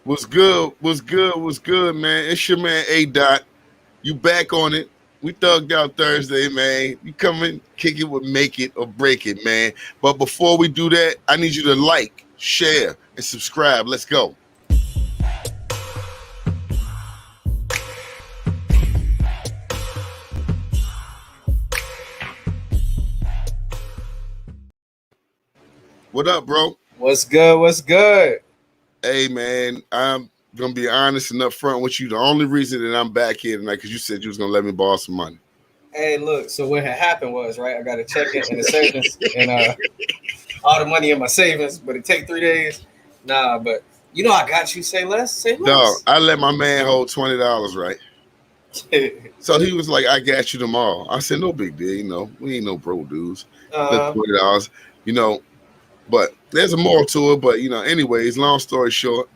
What's good? What's good? What's good, man? It's your man A Dot. You back on it. We thugged out Thursday, man. You come in, kick it with make it or break it, man. But before we do that, I need you to like, share, and subscribe. Let's go. What up, bro? What's good? What's good? Hey, man, I'm going to be honest and upfront with you. The only reason that I'm back here tonight, because you said you was going to let me borrow some money. Hey, look, so what had happened was, right, I got a check in the savings and all the money in my savings, but it take 3 days. Nah, but you know I got you. Say less, say less. Dog, I let my man hold $20, right? So he was like, I got you tomorrow. I said, no big deal, you know. We ain't no bro dudes. $20, you know. But there's a more to it. But, you know, anyways, long story short,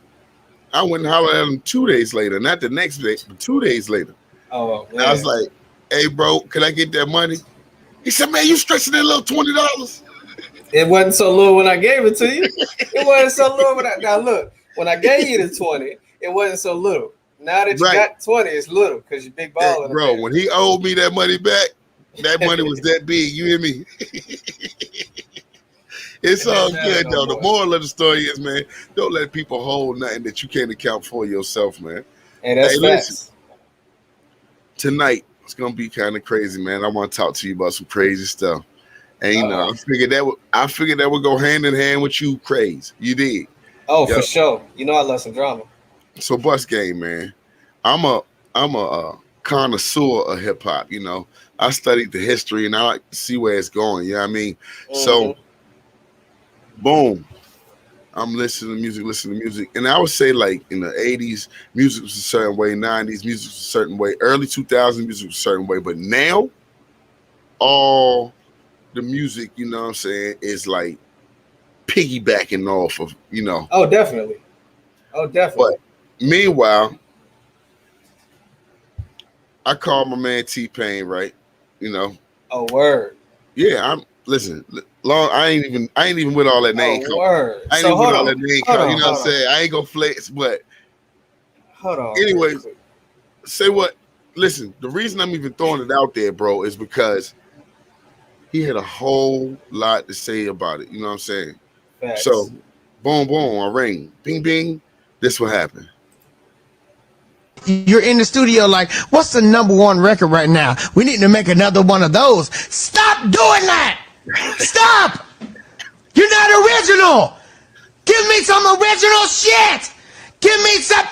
I went and hollered at him 2 days later. Not the next day, but 2 days later. Oh, man. I was like, hey, bro, can I get that money? He said, man, you stretching that little $20. It wasn't so little when I gave it to you. It wasn't so little. Now, look, when I gave you the 20, it wasn't so little. Now that you got 20, it's little because you're big baller. Hey, bro, when he owed me that money back, that money was that big. You hear me? It's all good, though. The moral of the story is, man, don't let people hold nothing that you can't account for yourself, man. And that's listen, tonight it's gonna be kind of crazy, man. I want to talk to you about some crazy stuff. And you know, I figured that would go hand in hand with you crazy. You did. Oh, for sure. You know I love some drama. So bus game, man. I'm a connoisseur of hip hop. You know, I studied the history and I like to see where it's going. You know what I mean? Mm-hmm. So, boom. I'm listening to music. And I would say, like, in the 80s, music was a certain way, 90s, music was a certain way, early 2000s, music was a certain way. But now, all the music, you know what I'm saying, is like piggybacking off of, you know. Oh, definitely. But meanwhile, I called my man T-Pain, right? You know. Oh, word. Yeah, listen. I ain't even with all that name call. Word. I ain't even with all that name call. You know what I'm saying? I ain't gonna flex, but hold on. Anyways, say what? Listen, the reason I'm even throwing it out there, bro, is because he had a whole lot to say about it. You know what I'm saying? Facts. So, boom, boom, I ring, bing, bing. This what happened. You're in the studio like, what's the #1 record right now? We need to make another one of those. Stop doing that! Stop! You're not original! Give me some original shit! Give me some...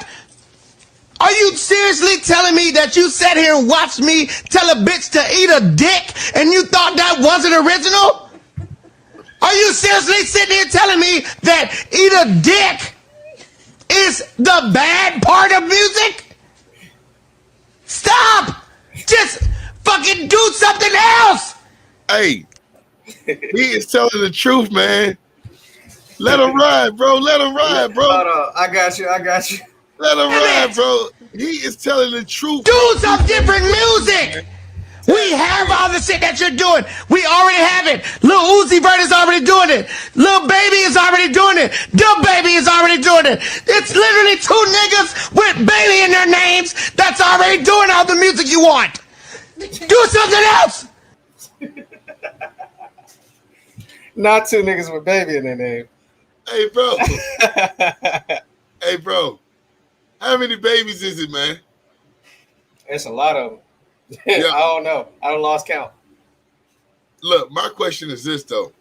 Are you seriously telling me that you sat here and watched me tell a bitch to eat a dick and you thought that wasn't original? Are you seriously sitting here telling me that eat a dick is the bad part of music? Stop! Just fucking do something else! Hey, he is telling the truth, man. Let him ride, bro. Let him ride, bro. Hold on. I got you. Let him ride, bro. He is telling the truth. Do some different music. We have all the shit that you're doing. We already have it. Lil Uzi Vert is already doing it. Lil Baby is already doing it. Dub Baby is already doing it. It's literally 2 niggas with baby in their names that's already doing all the music you want. Do something else. Not 2 niggas with baby in their name. Hey, bro. Hey, bro. How many babies is it, man? It's a lot of them. Yeah. I don't know. I done lost count. Look, my question is this, though.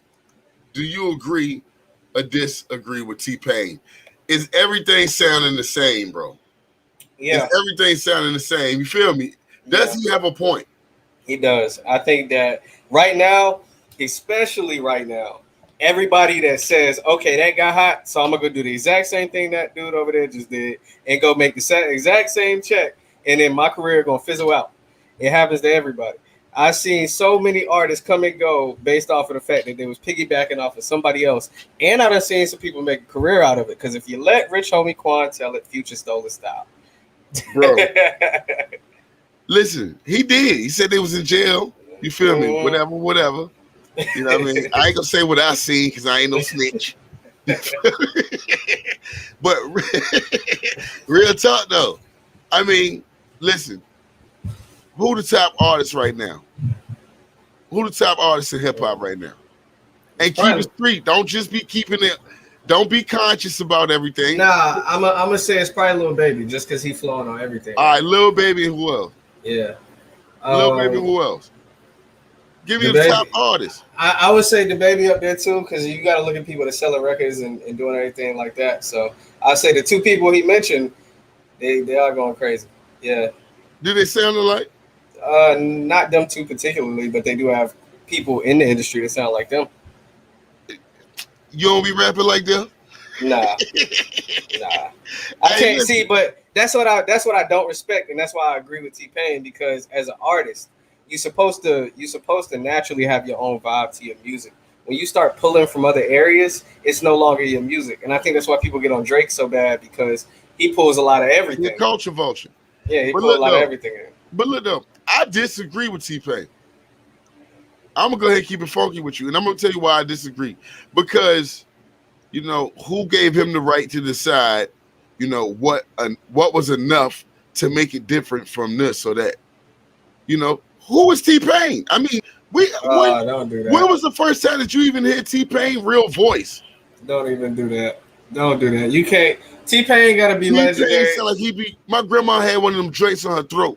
Do you agree or disagree with T-Pain? Is everything sounding the same, bro? Yeah. Is everything sounding the same? You feel me? Does he have a point? He does. I think that right now, especially right now, everybody that says, okay, that got hot, so I'm going to go do the exact same thing that dude over there just did and go make the exact same check, and then my career going to fizzle out. It happens to everybody. I've seen so many artists come and go based off of the fact that they was piggybacking off of somebody else. And I've seen some people make a career out of it. Because if you let Rich Homie Quan tell it, Future stole the style. Bro. Listen, he did. He said they was in jail. You feel me? Whatever. You know what I mean? I ain't going to say what I see because I ain't no snitch. But real talk though, I mean, listen, who the top artists right now? Who the top artists in hip hop right now? And keep it street. Don't just be keeping it. Don't be conscious about everything. Nah, I'm gonna say it's probably Lil Baby, just because he flowing on everything. All right, Lil Baby and who else? Yeah. Lil Baby, who else? Give me the top artists. I would say the Baby up there too, because you got to look at people that selling records and doing everything like that. So I'd say the two people he mentioned, they are going crazy. Yeah. Do they sound alike? Not them two particularly, but they do have people in the industry that sound like them. You don't be rapping like them? Nah. I can't see, but that's what I don't respect, and that's why I agree with T-Pain, because as an artist, you're supposed to naturally have your own vibe to your music. When you start pulling from other areas, it's no longer your music. And I think that's why people get on Drake so bad, because he pulls a lot of everything. He's a culture vulture. Yeah, he pulls a lot of everything in. But look though, I disagree with T-Pain. I'm gonna go ahead and keep it funky with you, and I'm gonna tell you why I disagree. Because, you know, who gave him the right to decide, you know, what was enough to make it different from this or that? You know, who was T-Pain? I mean, don't do that. When was the first time that you even heard T-Pain real voice? Don't even do that. Don't do that. You can't. T-Pain gotta be legendary. Sound like my grandma had one of them drinks on her throat.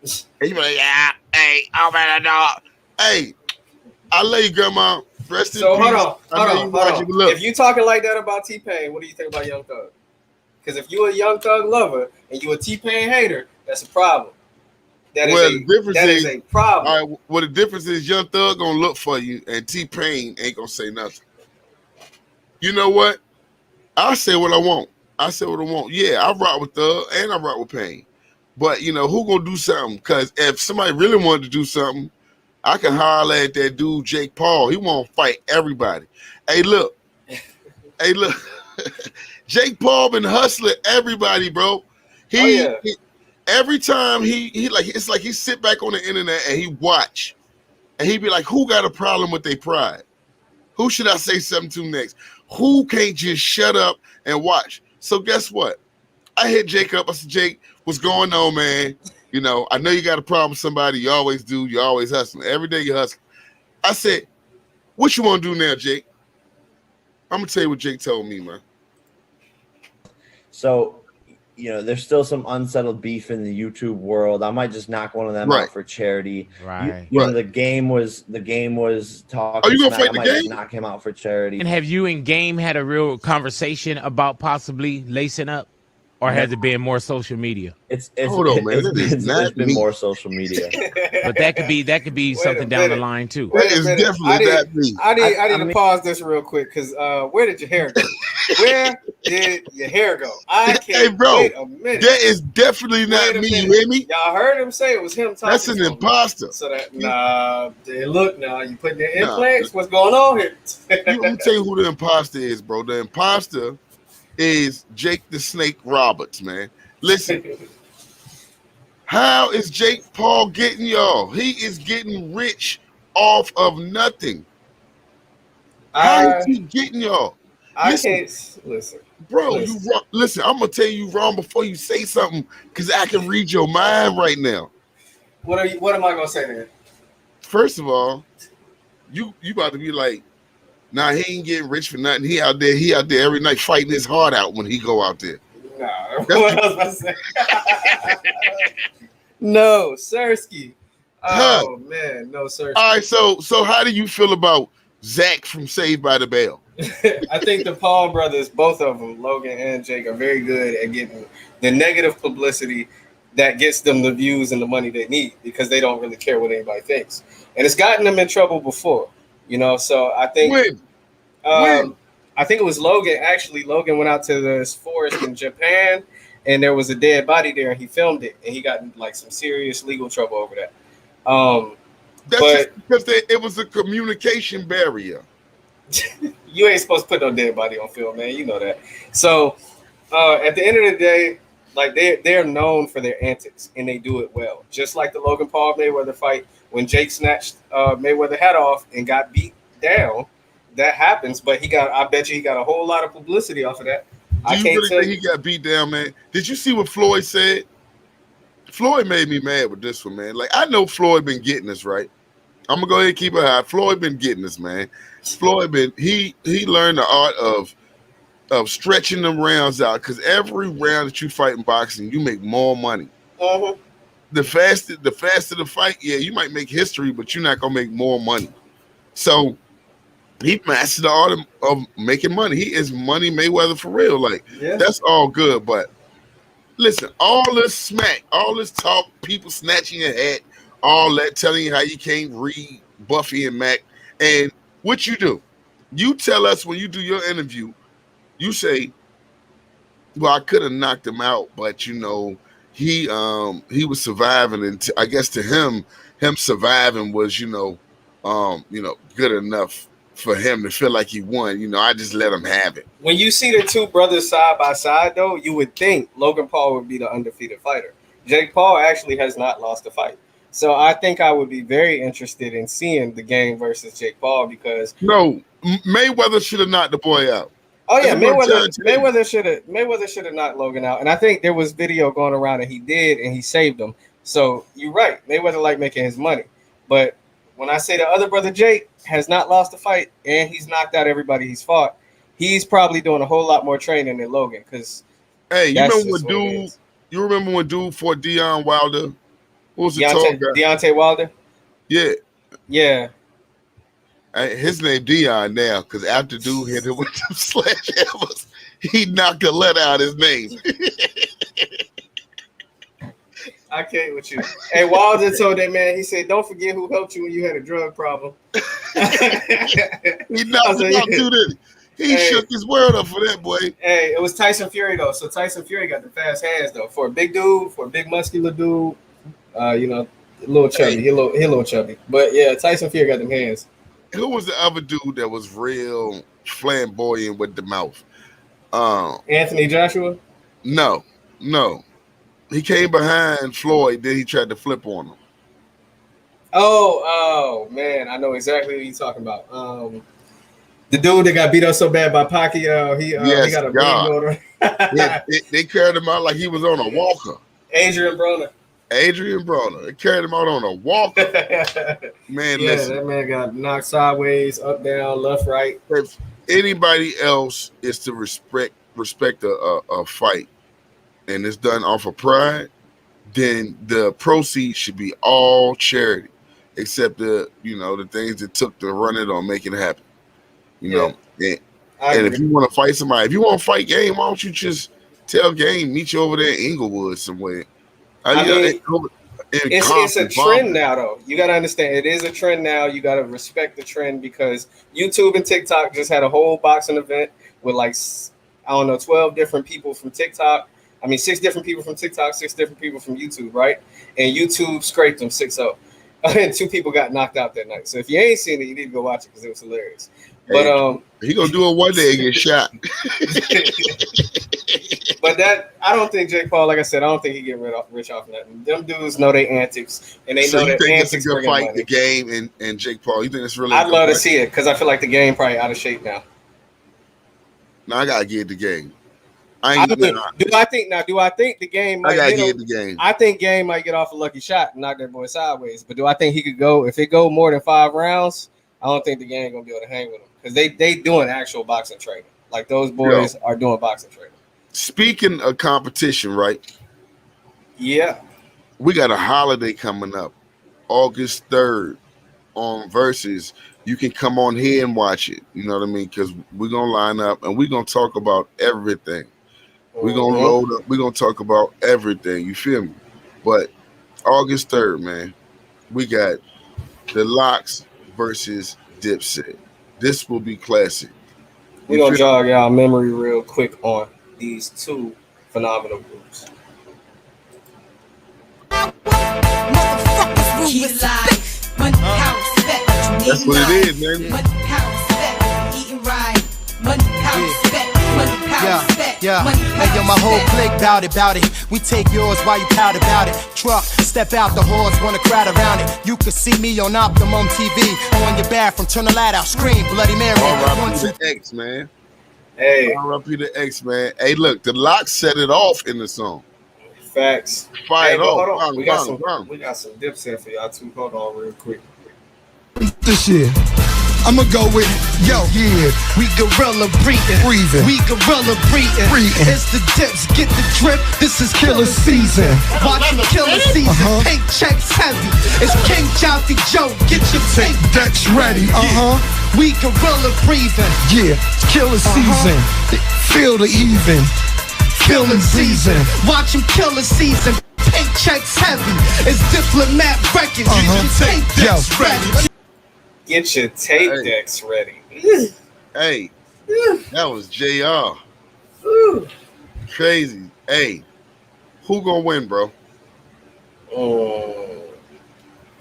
And he be like, yeah, hey, oh man, dog. Hey, I love you, grandma. Rest in peace. Hold on. If you talking like that about T-Pain, what do you think about Young Thug? Because if you a Young Thug lover and you a T-Pain hater, that's a problem. That is a problem. All right, well, the difference is Young Thug gonna look for you, and T-Pain ain't gonna say nothing. You know what? I say what I want. Yeah, I rock with Thug and I rock with Pain. But, you know, who gonna do something? Because if somebody really wanted to do something, I can holler at that dude, Jake Paul. He want to fight everybody. Hey, look. Jake Paul been hustling everybody, bro. Every time he like, it's like he sit back on the internet and he watch. And he be like, who got a problem with their pride? Who should I say something to next? Who can't just shut up and watch? So guess what? I hit Jake up. I said, Jake, what's going on, man? You know, I know you got a problem with somebody. You always do. You always hustling. Every day you hustling. I said, what you want to do now, Jake? I'm going to tell you what Jake told me, man. So, you know, there's still some unsettled beef in the YouTube world. I might just knock one of them out for charity. Right. You know, the game was talking. Are you gonna fight the game? Just knock him out for charity. And have you and Game had a real conversation about possibly lacing up, or has it been more social media? Hold on, man. It's been more social media. But that could be something down the line too. That is definitely not me. I need to pause this real quick, because where did your hair go? Where did your hair go? I can't. Hey, bro, wait a minute. That is definitely not me. You hear me? Y'all heard him say it was him talking. That's an imposter. So that look now, you putting the implants. What's going on here? Let me tell you who the imposter is, bro. The imposter is Jake the Snake Roberts, man. Listen, how is Jake Paul getting y'all? He is getting rich off of nothing. How is he getting y'all? Can't listen, bro. You wrong. Listen, I'm gonna tell you wrong before you say something, because I can read your mind right now. What am I gonna say then? First of all, you about to be like, nah, he ain't getting rich for nothing. He out there every night fighting his heart out when he go out there. Nah, what else I say? No, Sirski. Oh man, no, Sirski. All right, so how do you feel about Zach from Saved by the Bell? I think the Paul brothers, both of them, Logan and Jake, are very good at getting the negative publicity that gets them the views and the money they need, because they don't really care what anybody thinks. And it's gotten them in trouble before, you know. So I think when? I think it was Logan. Actually, Logan went out to this forest in Japan, and there was a dead body there, and he filmed it, and he got in like some serious legal trouble over that. That's just because it was a communication barrier. You ain't supposed to put no dead body on film, man. You know that. So at the end of the day, like they're known for their antics, and they do it well. Just like the Logan Paul Mayweather fight, when Jake snatched Mayweather hat off and got beat down, that happens. But I bet you he got a whole lot of publicity off of that. Do you really think he got beat down, man? Did you see what Floyd said? Floyd made me mad with this one, man. Like, I know Floyd been getting this, right? I'm gonna go ahead and keep it high. Floyd been getting this, man. Floyd been he learned the art of stretching them rounds out, because every round that you fight in boxing, you make more money. The faster the fight, yeah, you might make history, but you're not gonna make more money. So he mastered the art of making money. He is Money Mayweather for real. Like, that's all good. But listen, all this smack, all this talk, people snatching your hat, all that, telling you how you can't read Buffy and Mac. And what you do, you tell us when you do your interview, you say, well, I could have knocked him out, but you know, he was surviving, and I guess to him surviving was, good enough for him to feel like he won. You know, I just let him have it. When you see the two brothers side by side, though, you would think Logan Paul would be the undefeated fighter. Jake Paul actually has not lost a fight. So I think I would be very interested in seeing the game versus Jake Paul, because Mayweather should have knocked the boy out. Oh yeah, Mayweather should have knocked Logan out. And I think there was video going around and he did, and he saved him. So you're right. Mayweather like making his money. But when I say the other brother Jake has not lost a fight and he's knocked out everybody he's fought, he's probably doing a whole lot more training than Logan. Because you remember when dude fought Deontay Wilder? What was the tall guy? Deontay Wilder? Yeah. Yeah. His name Dion now, because after dude hit him with them sledgehammers, he knocked the letter out of his name. I can't with you. Hey, Wilder told that man, he said, don't forget who helped you when you had a drug problem. He knocked him out too, didn't he? He shook his world up for that, boy. Hey, it was Tyson Fury, though. So Tyson Fury got the fast hands, though. For a big dude, for a big muscular dude, a little chubby. He a little chubby. But, yeah, Tyson Fury got them hands. Who was the other dude that was real flamboyant with the mouth? Anthony Joshua? No. He came behind Floyd, then he tried to flip on him. Oh, man, I know exactly what you're talking about. The dude that got beat up so bad by Pacquiao, he got a big motor. They carried him out like he was on a walker. Adrian Broner. They carried him out on a walker. Man, listen. That man got knocked sideways, up, down, left, right. If anybody else is to respect a fight, and it's done off of pride, then the proceeds should be all charity, except the things it took to run it or make it happen. And if you want to fight somebody, if you want to fight Game, why don't you just tell Game, meet you over there in Inglewood somewhere? It's a trend now, though. You got to understand, it is a trend now. You got to respect the trend, because YouTube and TikTok just had a whole boxing event with 12 different people from TikTok. 6 different people from TikTok, 6 different people from YouTube, right? And YouTube scraped them 6-0. And 2 people got knocked out that night. So if you ain't seen it, you need to go watch it, because it was hilarious. But he gonna do it one day and get shot. But I don't think Jake Paul, like I said, I don't think he get rich off nothing. Them dudes know their antics, and they know that antics. It's a good fight, money. The Game and Jake Paul. You think it's really? I'd love to see it, because I feel like the Game probably out of shape now. Now I gotta get the Game. Do I think the Game might get the Game? I think Game might get off a lucky shot and knock that boy sideways. But do I think he could go, if it go more than 5 rounds? I don't think the Game gonna be able to hang with him, because they doing actual boxing training. Like, those boys are doing boxing training. Speaking of competition, right? Yeah. We got a holiday coming up, August 3rd on Versus. You can come on here and watch it. You know what I mean? Because we're gonna line up and we're gonna talk about everything. We're gonna load up. We're gonna talk about everything. You feel me? But August 3rd, man, we got the Locks versus Dipset. This will be classic. We're gonna jog y'all memory real quick on these 2 phenomenal groups. That's what it is, man. Yeah. Hey, yo, my whole clique bout it. We take yours while you pout about it. Truck, step out the horse, wanna crowd around it. You can see me on Optimum TV. On your bathroom, turn the light out, scream, Bloody Mary. All right, the X, man. Hey, R.I.P. to X, man. Hey, look, the Lox set it off in the song. facts. Fired Hey, but off. hold on. Bang, We got bang, bang. some Dipset for y'all too. Hold on real quick. This year. I'ma go with yo, yeah. We gorilla breathing. We gorilla breathing. It's the dips, get the drip. This is killer season. Watching killer season. Pink checks heavy. It's King Joffy Joe. Get your tape decks ready. We gorilla breathing. Yeah, it's killer season. Feel the even. Killer season. Watching killer season. Pink checks heavy. It's diplomat records. Get your tape decks ready. Get your tape decks ready. Hey, that was JR. Crazy. Hey, who gonna win, bro?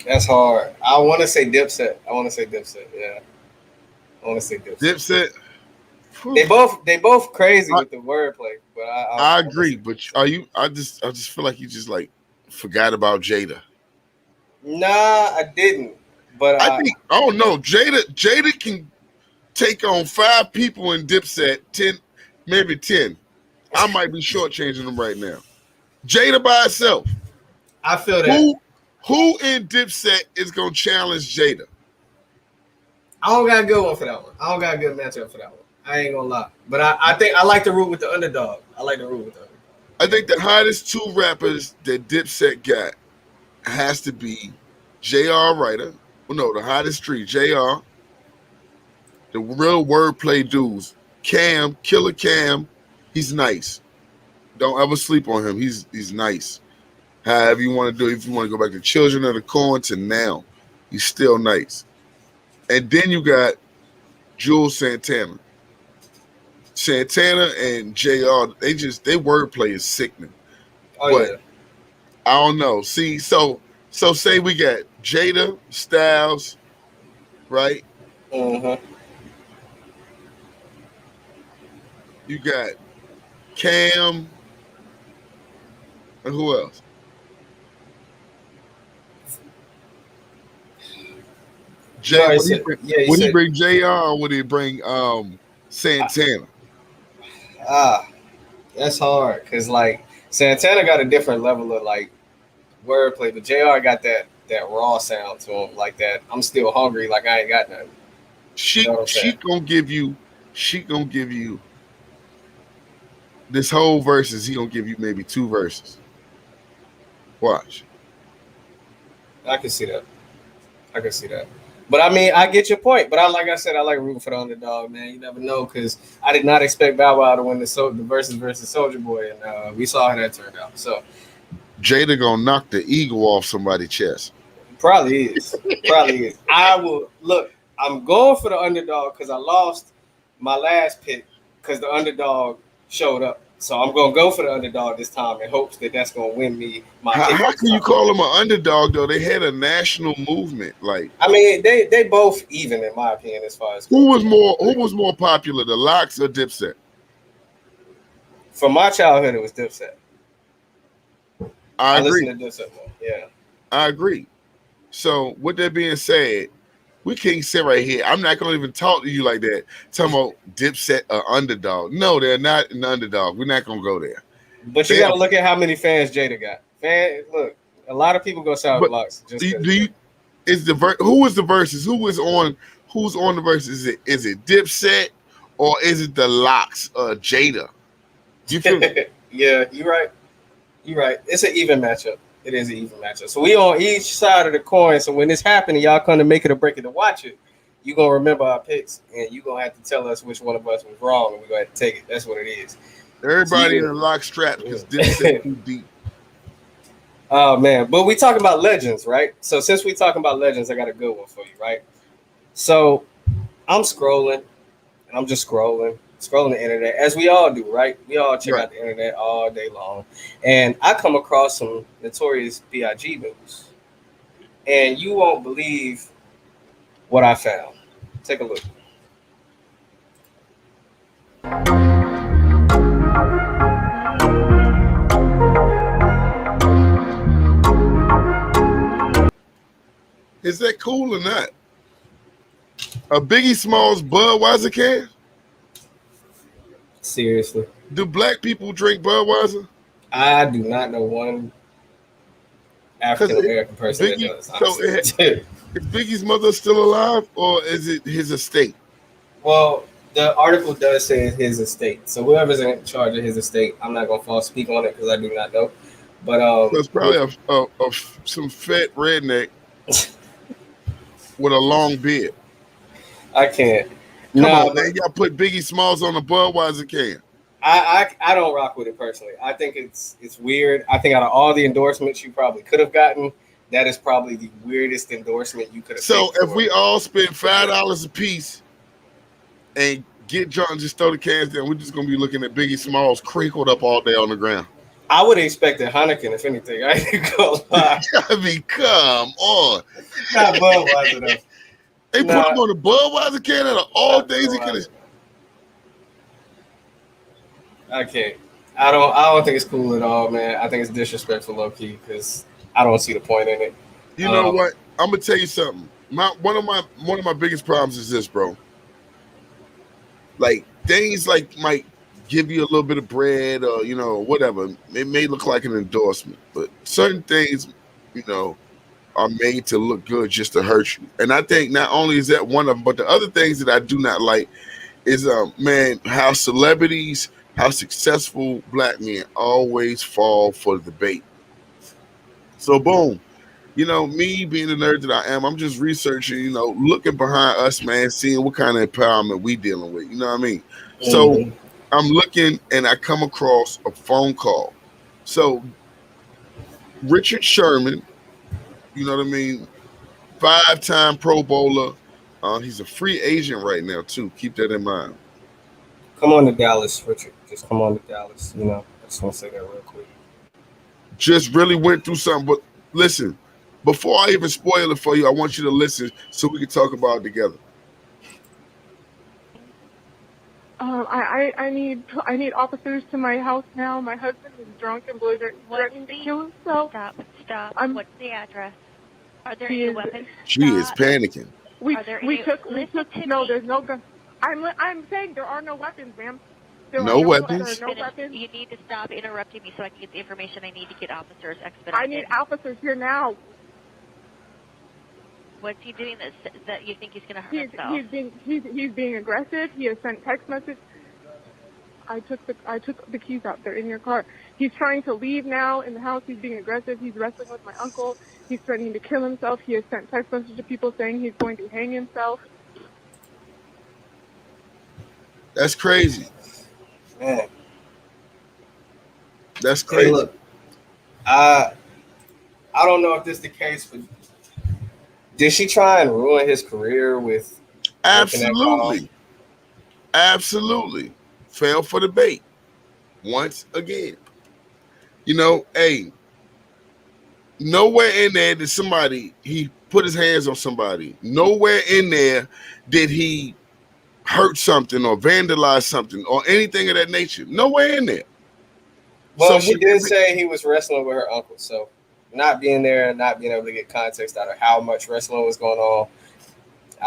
That's hard. I want to say Dipset. Yeah, I want to say Dipset. They both crazy with the wordplay, but I agree. But are you? I just feel like you just like forgot about Jada. Nah, I didn't. But I think no. Jada can take on 5 people in Dipset, 10, maybe 10. I might be shortchanging them right now. Jada by herself. I feel that. Who in Dipset is gonna challenge Jada? I don't got a good one for that one. I don't got a good matchup for that one. I ain't gonna lie. But I think I like to root with the underdog. I think the hottest 2 rappers that Dipset got has to be J.R. Writer. Well, no, the hottest 3, JR, the real wordplay dudes, Cam, Killer Cam, he's nice. Don't ever sleep on him. He's nice. However you want to do it, if you want to go back to Children of the Corn to now, he's still nice. And then you got Jules Santana. Santana and JR, their wordplay is sickening. But I don't know. See, so say we got Jada, Styles, right? You got Cam, and who else? Jay, would he bring JR or would he bring Santana? That's hard because like Santana got a different level of like wordplay, but JR got that raw sound to him, like that. I'm still hungry, like I ain't got nothing. She gonna give you this whole verses. He gonna give you maybe 2 verses. Watch. I can see that. But I mean, I get your point. But like I said, I like rooting for the underdog, man. You never know, because I did not expect Bow Wow to win the versus Soulja Boy, and we saw how that turned out. So Jada gonna knock the eagle off somebody's chest. Probably is. I will look. I'm going for the underdog because I lost my last pick because the underdog showed up. So I'm gonna go for the underdog this time in hopes that that's gonna win me my. How can you call them an underdog though? They had a national movement. Like I mean, they both even in my opinion as far as who was more popular, the Lox or Dipset? For my childhood, it was Dipset. I agree. Listen to Dipset more. Yeah, I agree. So with that being said, we can't sit right here. I'm not gonna even talk to you like that. Talking about Dipset or underdog. No, they're not an underdog. We're not gonna go there. But you gotta look at how many fans Jada got. Look, a lot of people go shout Lox. Who is the verses? Who's on the verses? Is it Dipset or is it the Lox Jada? You feel me? Yeah, you're right. It's an even matchup. It is an even matchup. So we on each side of the coin. So when this happening, y'all come to make it or break it to watch it. You gonna remember our picks, and you gonna have to tell us which one of us was wrong, and we gonna have to take it. That's what it is. Everybody in the lock strap because Dipset too deep. Oh man, but we talking about legends, right? So since we talking about legends, I got a good one for you, right? So I'm scrolling, and I'm just scrolling the internet, as we all do, right? We all check out the internet all day long. And I come across some notorious B.I.G. news. And you won't believe what I found. Take a look. Is that cool or not? A Biggie Smalls Budweiser can? Seriously, Do black people drink Budweiser? I do not know one Because African American person that Biggie, does. so Honestly, is Biggie's mother still alive, or is it his estate? well, the article does say it's his estate. So whoever's in charge of his estate, I'm not gonna false speak on it because I do not know. But So it's probably some fat redneck with a long beard. I can't. Come No, on, man. Y'all put Biggie Smalls on a Budweiser can. I don't rock with it personally. I think it's weird. I think out of all the endorsements you probably could have gotten, that is probably the weirdest endorsement you could have. So if we all spend $5 a piece and get drunk and just throw the cans down, we're just gonna be looking at Biggie Smalls crinkled up all day on the ground. I would have expected Heineken, if anything. I ain't gonna lie. I mean, come on. Not Budweiser though. They put him on the Budweiser can out of all things he could have. I can't. I don't think it's cool at all, man. I think it's disrespectful, low key, because I don't see the point in it. You know what? I'm gonna tell you something. One of my biggest problems is this, bro. Like things like might give you a little bit of bread or whatever. It may look like an endorsement, but certain things, are made to look good just to hurt you. And I think not only is that one of them, but the other things that I do not like is how celebrities, how successful black men always fall for the bait. So boom, me being the nerd that I am, I'm just researching, looking behind us, man, seeing what kind of empowerment we dealing with. You know what I mean? Mm-hmm. So I'm looking and I come across a phone call. So Richard Sherman, you know what I mean? 5-time Pro Bowler. He's a free agent right now too. Keep that in mind. Come on to Dallas, Richard. Just come on to Dallas. I just want to say that real quick. Just really went through something. But listen, before I even spoil it for you, I want you to listen so we can talk about it together. I need officers to my house now. My husband is drunk and threatening to kill himself. Stop. What's the address? Are there any weapons? She is panicking. No, there's no gun. I'm saying there are no weapons, ma'am. No weapons. There are no weapons. You need to stop interrupting me so I can get the information I need to get officers expedited. I need officers here now. What's he doing that you think he's going to hurt himself? He's being aggressive. He has sent text messages. I took the keys out. They're in your car. He's trying to leave now in the house. He's being aggressive. He's wrestling with my uncle. He's threatening to kill himself. He has sent text messages to people saying he's going to hang himself. That's crazy. Man. That's crazy. Hey, look, I don't know if this is the case, but did she try and ruin his career with? Absolutely. Fell for the bait once again. Hey, nowhere in there did he put his hands on somebody. Nowhere in there did he hurt something or vandalize something or anything of that nature. Nowhere in there. Well, she did say he was wrestling with her uncle. So not being there and not being able to get context out of how much wrestling was going on,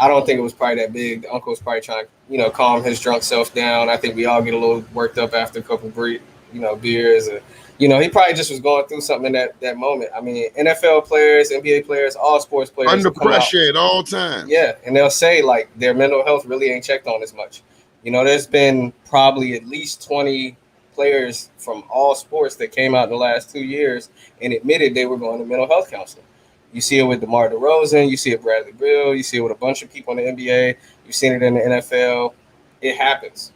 I don't think it was probably that big. The uncle was probably trying to, calm his drunk self down. I think we all get a little worked up after a couple beers. And, he probably just was going through something in that moment. I mean, NFL players, NBA players, all sports players. Under pressure at all times. Yeah, and they'll say, like, their mental health really ain't checked on as much. There's been probably at least 20 players from all sports that came out in the last 2 years and admitted they were going to mental health counseling. You see it with DeMar DeRozan. You see it with Bradley Beal. You see it with a bunch of people in the NBA. You've seen it in the NFL. It happens,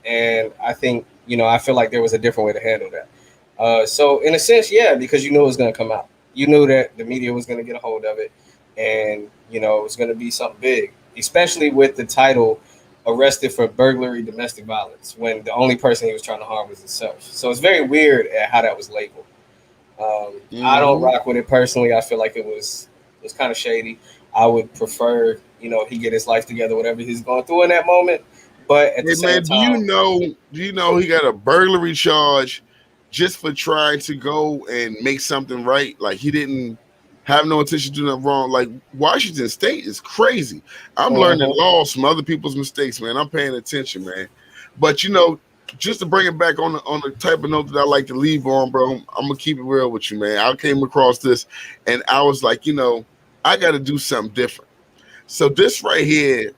and I think, I feel like there was a different way to handle that. So in a sense, yeah, because you knew it was going to come out. You knew that the media was going to get a hold of it and, it was going to be something big, especially with the title arrested for burglary, domestic violence, when the only person he was trying to harm was himself. So it's very weird at how that was labeled. I don't rock with it personally. I feel like it was kind of shady. I would prefer, he get his life together, whatever he's going through in that moment. But at the same time, do you know he got a burglary charge just for trying to go and make something right? Like he didn't have no intention to do nothing wrong. Like Washington State is crazy. I'm learning laws from other people's mistakes, man. I'm paying attention, man. But just to bring it back on the type of note that I like to leave on, bro. I'm gonna keep it real with you, man. I came across this, and I was like, I got to do something different. So this right here,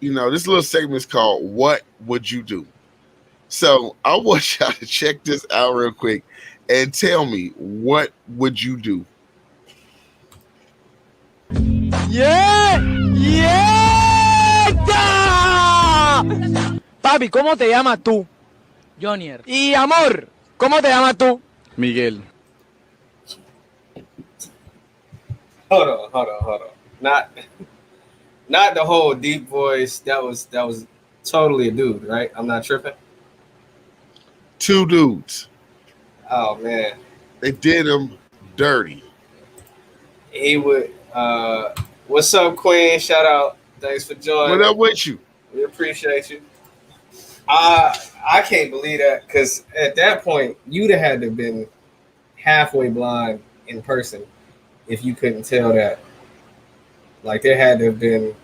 this little segment is called "What Would You Do?" So I want y'all to check this out real quick and tell me, what would you do? ¡Yeah! ¡Yeah! Papi, ¿cómo te llamas tú? Jonier. Y amor, ¿cómo te llamas tú? Miguel. Hold on. Not the whole deep voice. That was totally a dude, right? I'm not tripping. 2 dudes. Oh man, they did him dirty. He would. What's up, Queen? Shout out. Thanks for joining. What up with you? We appreciate you. I can't believe that, because at that point you'd have had to have been halfway blind in person if you couldn't tell that. Like, there had to have been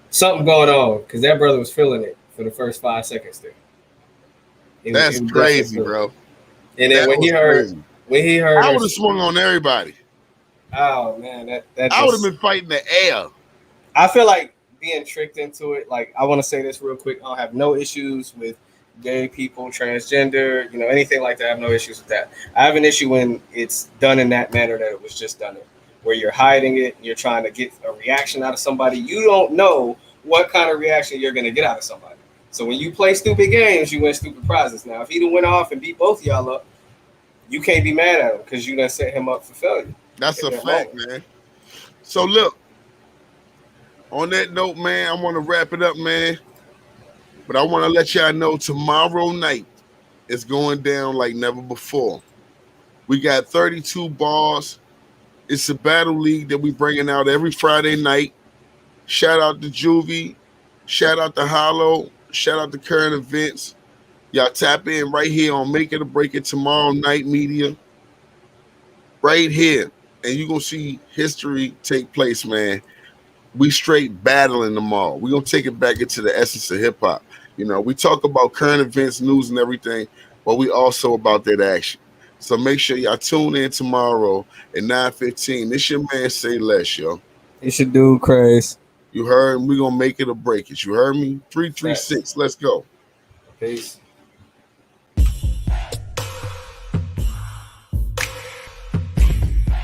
something going on, because that brother was feeling it for the first 5 seconds there. That's crazy, bro. And then when he heard, I would have swung on everybody. Oh man, that I would have been fighting the air. I feel like being tricked into it. Like, I want to say this real quick. I don't have no issues with gay people, transgender, anything like that. I have no issues with that. I have an issue when it's done in that manner that it was just done in, where you're hiding it, you're trying to get a reaction out of somebody. You don't know what kind of reaction you're going to get out of somebody. So when you play stupid games, you win stupid prizes. Now, if he done went off and beat both of y'all up, you can't be mad at him, because you done set him up for failure. That's a fact, man. So look, on that note, man, I want to wrap it up, man. But I want to let y'all know tomorrow night is going down like never before. We got 32 bars. It's a battle league that we bringing out every Friday night. Shout out to Juvie. Shout out to Hollow. Shout out to Current Events. Y'all tap in right here on Make It or Break It tomorrow night media. Right here. And you're going to see history take place, man. We straight battling them all. We're going to take it back into the essence of hip-hop. We talk about current events, news, and everything, but we also about that action. So make sure y'all tune in tomorrow at 9:15. This your man, Say Less, yo. It's your dude, Craze. You heard him. We're going to make it or break it. You heard me? 336. Let's go. Peace.